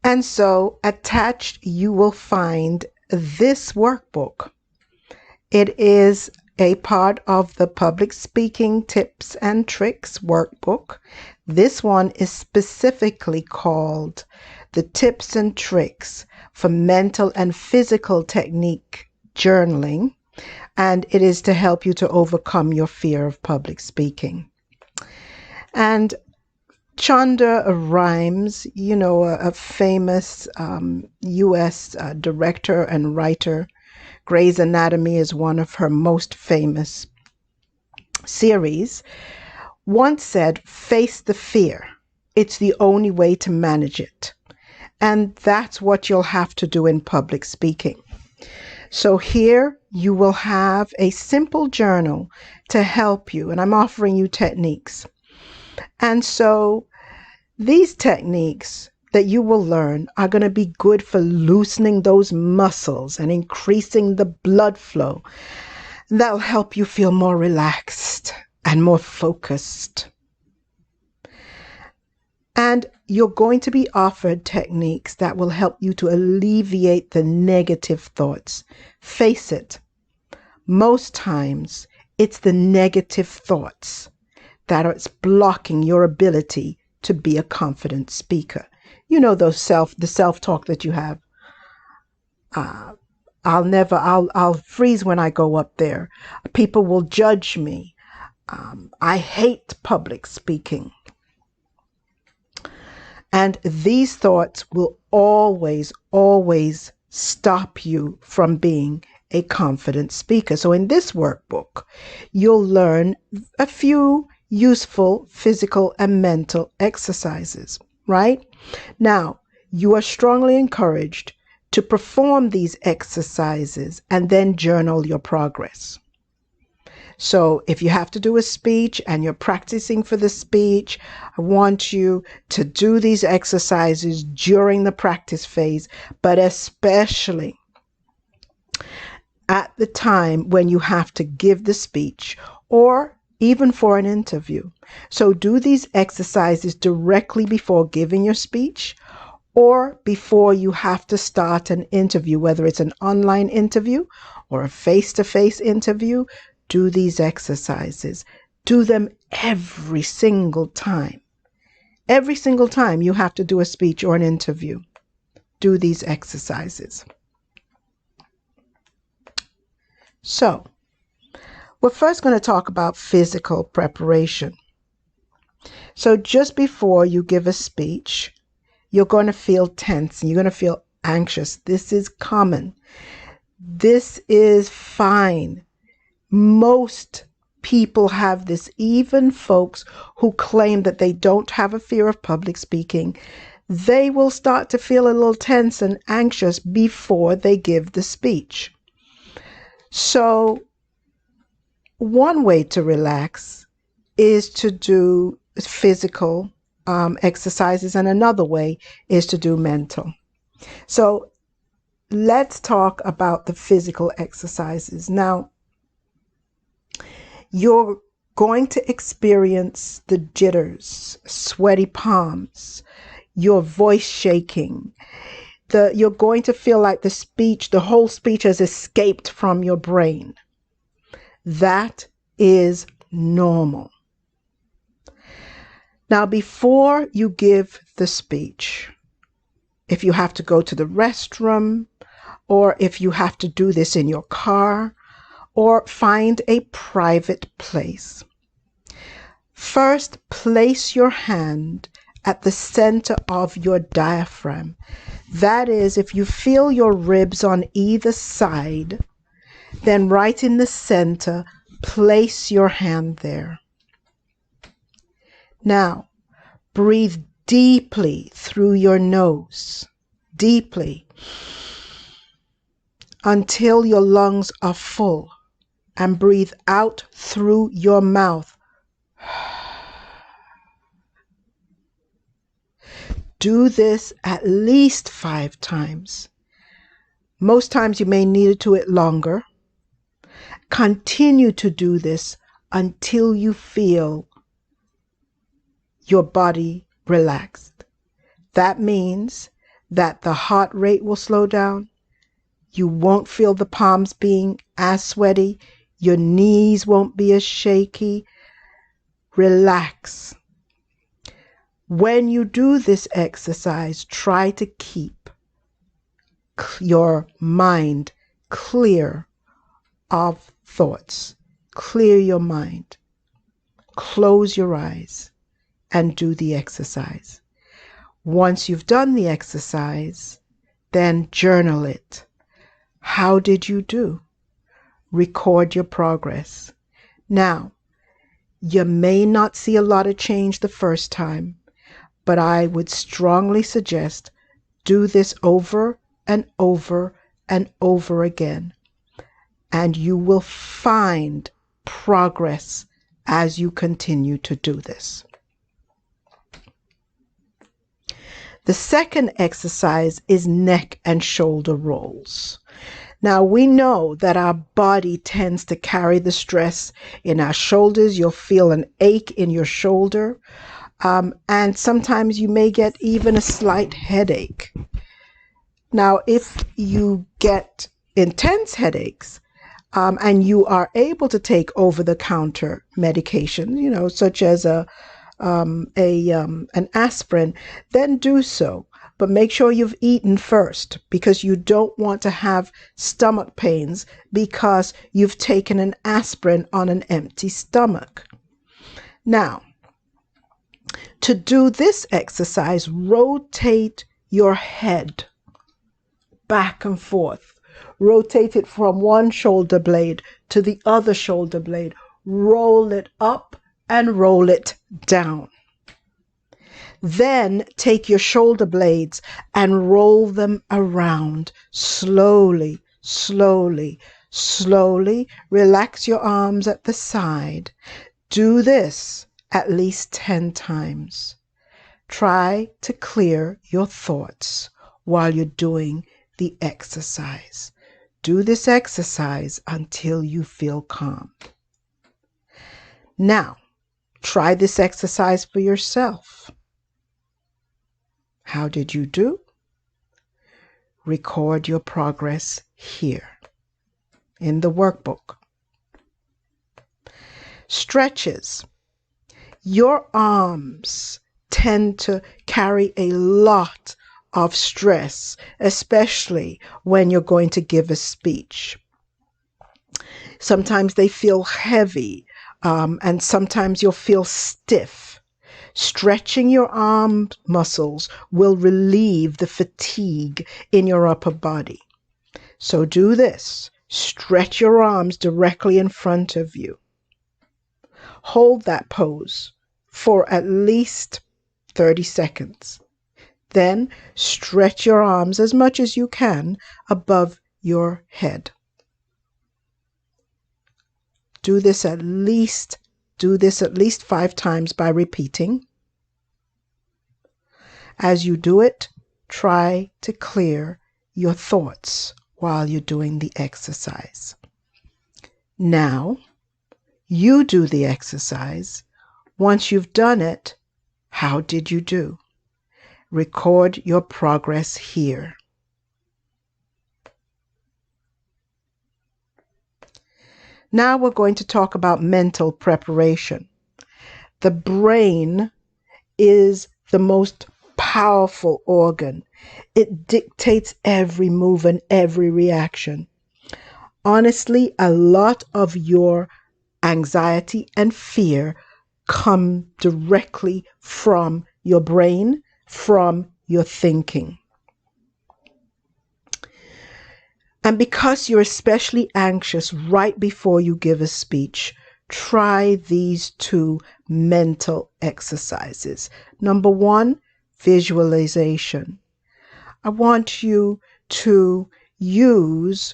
And so attached, you will find this workbook. It is a part of the Public Speaking Tips and Tricks workbook. This one is specifically called the Tips and Tricks for Mental and Physical Technique Journaling, and it is to help you to overcome your fear of public speaking. And Shonda Rhimes, a famous U.S. Director and writer. Grey's Anatomy is one of her most famous series, once said, "Face the fear. It's the only way to manage it." And that's what you'll have to do in public speaking. So here you will have a simple journal to help you, and I'm offering you techniques. And so these techniques that you will learn are going to be good for loosening those muscles and increasing the blood flow. That'll help you feel more relaxed and more focused. And you're going to be offered techniques that will help you to alleviate the negative thoughts. Face it, most times it's the negative thoughts that are blocking your ability to be a confident speaker. You know, the self-talk that you have. I'll freeze when I go up there. People will judge me. I hate public speaking. And these thoughts will always, always stop you from being a confident speaker. So in this workbook, you'll learn a few useful physical and mental exercises, right? Now, you are strongly encouraged to perform these exercises and then journal your progress. So if you have to do a speech and you're practicing for the speech, I want you to do these exercises during the practice phase, but especially at the time when you have to give the speech or even for an interview. So do these exercises directly before giving your speech or before you have to start an interview, whether it's an online interview or a face-to-face interview. Do these exercises. Do them every single time. Every single time you have to do a speech or an interview, do these exercises. So, we're first going to talk about physical preparation. So just before you give a speech, you're going to feel tense and you're going to feel anxious. This is common. This is fine. Most people have this, even folks who claim that they don't have a fear of public speaking. They will start to feel a little tense and anxious before they give the speech. So one way to relax is to do physical exercises, and another way is to do mental. So let's talk about the physical exercises. Now, you're going to experience the jitters, sweaty palms, your voice shaking. You're going to feel like the whole speech has escaped from your brain. That is normal. Now, before you give the speech, if you have to go to the restroom, or if you have to do this in your car, or find a private place, first place your hand at the center of your diaphragm. That is, if you feel your ribs on either side, then right in the center, place your hand there. Now, breathe deeply through your nose, deeply, until your lungs are full, and breathe out through your mouth. Do this at least 5 times. Most times you may need to do it longer. Continue to do this until you feel your body relaxed. That means that the heart rate will slow down. You won't feel the palms being as sweaty. Your knees won't be as shaky. Relax. When you do this exercise, try to keep your mind clear of thoughts. Clear your mind. Close your eyes and do the exercise. Once you've done the exercise, then journal it. How did you do? Record your progress. Now, you may not see a lot of change the first time, but I would strongly suggest do this over and over and over again, and you will find progress as you continue to do this. The second exercise is neck and shoulder rolls. Now, we know that our body tends to carry the stress in our shoulders. You'll feel an ache in your shoulder, and sometimes you may get even a slight headache. Now, if you get intense headaches, and you are able to take over-the-counter medication, such as an aspirin, then do so. But make sure you've eaten first, because you don't want to have stomach pains because you've taken an aspirin on an empty stomach. Now, to do this exercise, rotate your head back and forth. Rotate it from one shoulder blade to the other shoulder blade. Roll it up and roll it down. Then take your shoulder blades and roll them around slowly, slowly, slowly. Relax your arms at the side. Do this at least 10 times. Try to clear your thoughts while you're doing the exercise. Do this exercise until you feel calm. Now, try this exercise for yourself. How did you do? Record your progress here in the workbook. Stretches. Your arms tend to carry a lot of stress, especially when you're going to give a speech. Sometimes they feel heavy, and sometimes you'll feel stiff. Stretching your arm muscles will relieve the fatigue in your upper body. So do this. Stretch your arms directly in front of you. Hold that pose for at least 30 seconds. Then stretch your arms as much as you can above your head. Do this at least 5 times by repeating. As you do it, try to clear your thoughts while you're doing the exercise. Now, you do the exercise. Once you've done it, how did you do? Record your progress here. Now we're going to talk about mental preparation. The brain is the most powerful organ. It dictates every move and every reaction. Honestly, a lot of your anxiety and fear come directly from your brain, from your thinking. And because you're especially anxious right before you give a speech, try these 2 mental exercises. Number 1, visualization. I want you to use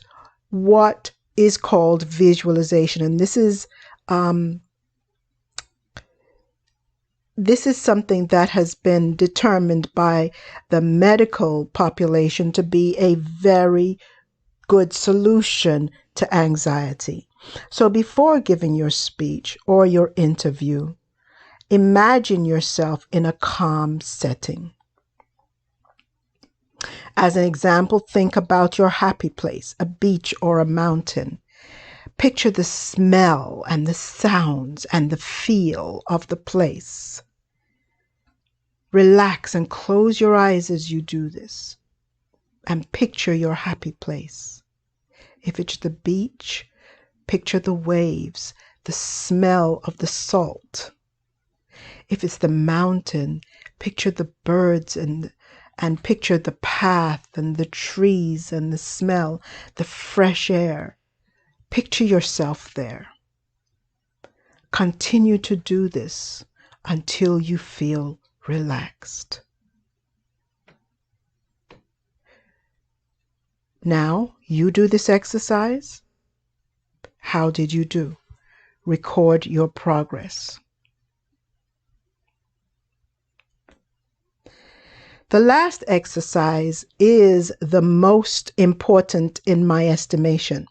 what is called visualization, and this is something that has been determined by the medical population to be a very good solution to anxiety. So before giving your speech or your interview, imagine yourself in a calm setting. As an example, think about your happy place, a beach or a mountain. Picture the smell and the sounds and the feel of the place. Relax and close your eyes as you do this and picture your happy place. If it's the beach, picture the waves, the smell of the salt. If it's the mountain, picture the birds and picture the path and the trees and the smell, the fresh air. Picture yourself there. Continue to do this until you feel relaxed. Now, you do this exercise. How did you do? Record your progress. The last exercise is the most important in my estimation.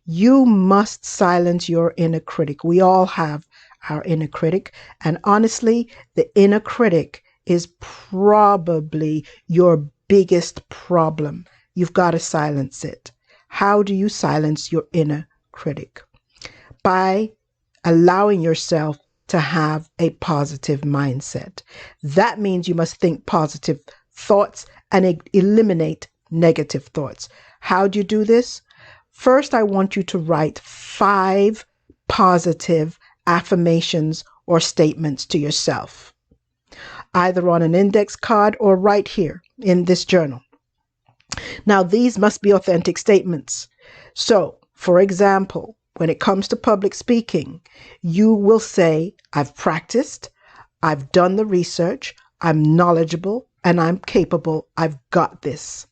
You must silence your inner critic. We all have our inner critic, and honestly, the inner critic is probably your biggest problem. You've got to silence it. How do you silence your inner critic? By allowing yourself to have a positive mindset. That means you must think positive thoughts and eliminate negative thoughts. How do you do this? First, I want you to write 5 positive affirmations or statements to yourself, either on an index card or right here in this journal. Now, these must be authentic statements. So, for example, when it comes to public speaking, you will say, I've practiced, I've done the research, I'm knowledgeable, and I'm capable. I've got this.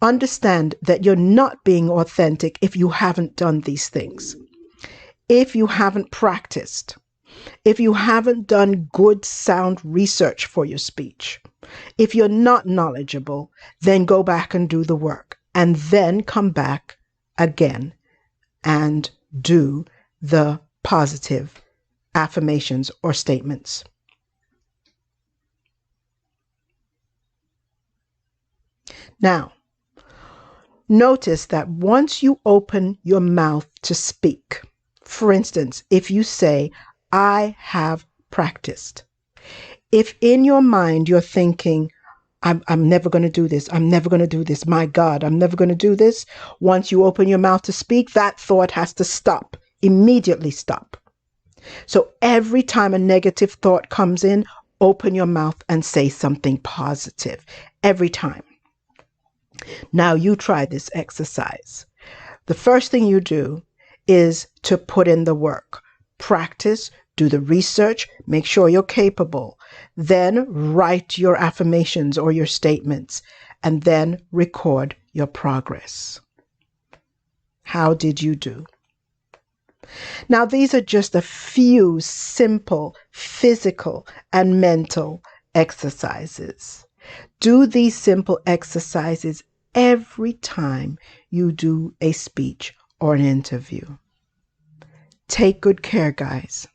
Understand that you're not being authentic if you haven't done these things. If you haven't practiced, if you haven't done good sound research for your speech, if you're not knowledgeable, then go back and do the work and then come back again and do the positive affirmations or statements. Now, notice that once you open your mouth to speak, for instance, if you say, I have practiced, if in your mind you're thinking, I'm never going to do this, I'm never going to do this, my God, I'm never going to do this, once you open your mouth to speak, that thought has to stop, immediately stop. So every time a negative thought comes in, open your mouth and say something positive, every time. Now you try this exercise. The first thing you do is to put in the work. Practice, do the research, make sure you're capable. Then write your affirmations or your statements, and then record your progress. How did you do? Now, these are just a few simple physical and mental exercises. Do these simple exercises every time you do a speech or an interview. Take good care, guys.